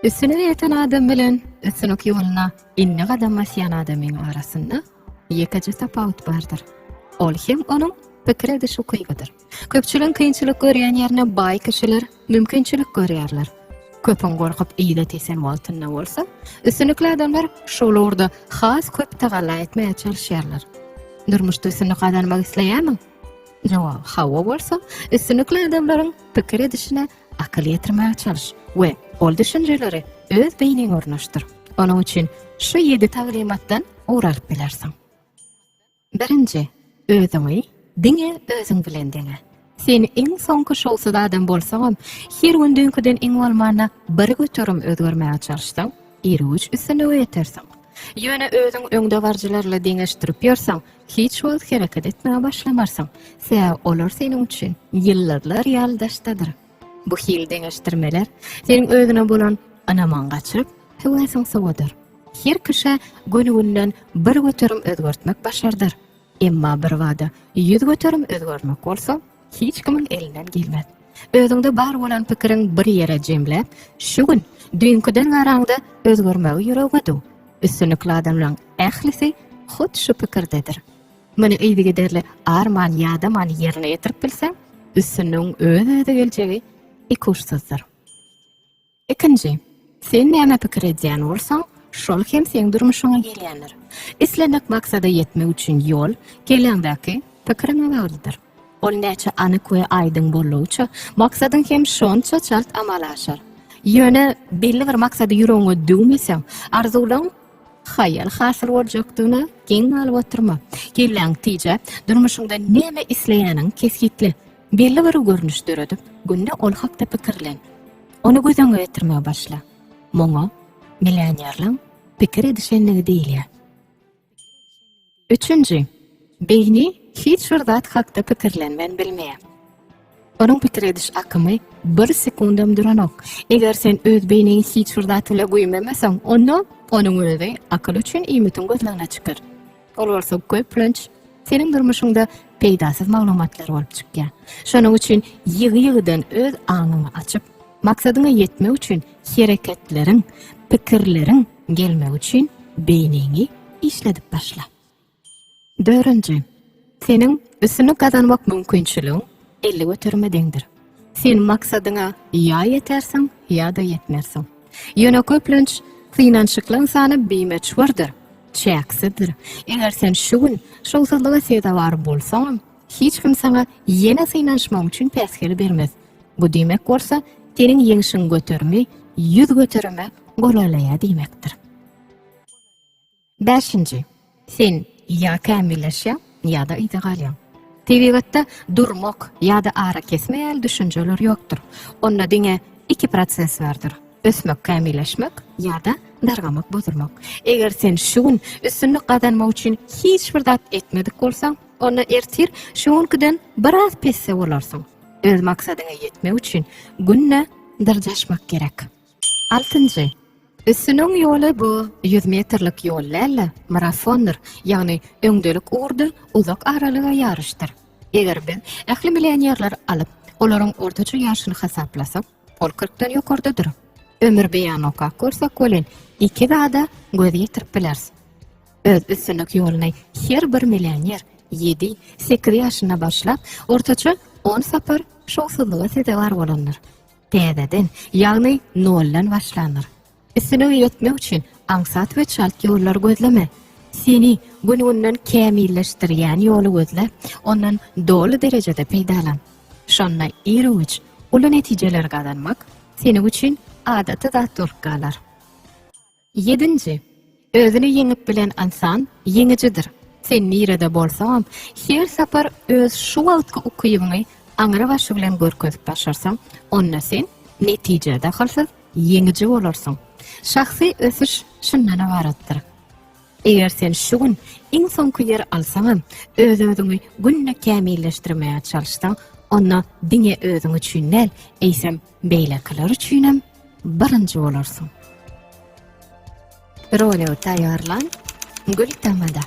Üstüne yeten adam bilen üstünük yoluna inni gadammasyan adamın arasında yekaçı tapavut bardır. Ol hem onun pikir edişi kıyıdır. Köpçülün kıyınçılık görüyen yerine bay kişiler mümkünçülük görüyorlar. Köpün korkup iyide tesen valtınna olsa, üstünükli adamlar şolu orada khas köp tagalla etmeye çalışıyorlar. Durmuştu üstünük adamı isleyemem. Cevap hava olsa, üstünükli adamların pikir edişine akıl yetirmeye çalış ve ol düşünceleri öz beynin ornaştır. Onun için şu 7 talimattan uğralıp bilersin. Birinci, özüňi diňe özüň bilen diňe. Sen iň soňky şolsada adam bolsaňam, her gün dünküden iň bolmana bir götürüm özgörmäge çalışsaň, ýerüç üstüne öýetersiň. Ýöne özüň öňde barjylarla deňeşdirip ýörsäň, hiç wagt hereket etmäge başlamarsyň. Sebäp olar seniň üçin ýyllarlar ýaldaşdadyr. Bu hil deňeşdirmeler seniň özüne bolan anaman gaçyryp, hewasyň sowadyr. Her kişi gönünden bir götürüm özgörtmek başardır. Emma bir wada 100 götürüm özgörtmek bolsa, hiç kimin elinden gelmez. Özüňde bar bolan pikiriň bir ýere jemläp, şu gün dünküden garaňda özgörmäge ýüregedi. Üstünlikli adamlaryň ählisi hut şu pikirdedir. Meni eýdige derli arman ýa-da many ýerine ýetirip bilseň, üstüniň öňe geljegi ikuşsuzdyr. Ikinci, sen näme pikir edýän bolsaň, şol hem sen durmuşuna gelýändir. İslenek maksada yetmek üçin yol, gelendäki pikirine baglydyr. Ol näçe anyk we aýdyň bolýuça, maksadyň hem şonça çalt amalaşar. Ýöne belli bir maksada ýüregiňe döwmeseň, arzuwlaryň hayal hasyl boljakdygyna geň alyp oturma. Gelen tije, durmuşunda näme isleýäniň keskitli, belli bir görnüş döredip, günde ol hakda pikirlen. Onu gözeňe getirmäge başla. Moňa millionýerlaryň pikir edişenligi diýilýär. Üçüncü, beyni hiç bir zat hakda pikirlenmen bilmeýär. Onun pikir ediş akymy 1 sekundam duranok. Eger sen öz beynini hiç bir zat ile goýmamasang, onda onun özi akyl üçin iýmitiň gözlegine çykyr. Ol bolsa köplenç seniň durmuşyňda peýdasyz maglumatlar bolup çykýar. Şonuň üçin ýygy-ýygydan öz aňyňy açyp, maksadyňa ýetmek üçin hereketleriň, pikirleriň gelmek üçin beynini işledip başla. Dördüncü, senin üstünü kazanmak mümkünçülüğün 50 götürmedendir. Sen maksadyňa ýa ýetersiň, ýa da ýetmersiň. Ýöne köplenç kynançyklaryň sany beýmeçwerdir, çäksidir. Eger sen şu gün şolsuzlyga sebäpdar bolsaň, hiç kim sana ýene kynançmak üçin päsgeli bermez. Bu diýmek bolsa, seniň ýeňişiň götürmi 100 götürme golaýa diýmekdir. Beşinci, sen ýa kämilleşýän, ýa da idealýan. Tebigatda durmak ýa da ara kesmeýäl düşünjeler ýokdur. Onda diňe 2 proses bardyr. Ösmek, kämilleşmek ýa da dargamak, bozulmak. Eger sen şu gün üstünlük kazanmak üçin hiç bir zat etmedik bolsaň, onda ertir şu günküden biraz pesse bolarsyň. Öz maksadyňa ýetmek üçin günne darjaşmak gerek. Altıncı, üstünün ýoly bu 100 metrlik ýollarla marafondyr, ýagny öňdelik uğurda uzak aralyga ýarışdyr. Eger biz ähli millionýerler alyp, olaryň ortaça ýaşyny hasaplasak, ol 40-dan ýokardadyr. Ömür beýan okak görsak bolan 2 dada göz ýetirip bilersiň. Öz üstünlik ýolyny her bir millionýer 7-8 ýaşyna başlap, ortaça 10 sapar şowsuzlyga sebäpdar bolanlar. Täzeden, ýagny noldan başlanır. Üstüne ýetmek üçin aňsat we çalt ýollar gözleme. Seni gününden kämilleşdirýän ýoly gözle, ondan dolu derejede peýdalan. Şonna ýerüç, uly netijeler gazanmak seni üçin adaty zat bolup galar. 7. Özüni ýeňip bilen insan ýeňijidir. Sen nirede bolsaň, her sapar öz şu wagtky ukybyňy aňra başy bilen görkezip başarsaň, onda sen netijede halsyz ýeňiji bolarsyň. Şahsy ösüş şundan ibaratdyr. Eger sen şu gün iň soňky ýer alsaň, öz-özüňi günne kämilleşdirmäge çalışsaň, onda diňe özüň üçin näl, eýsem beýlekiler üçinem birinji bolarsyň. Roleo taýýarlan, Gültamada.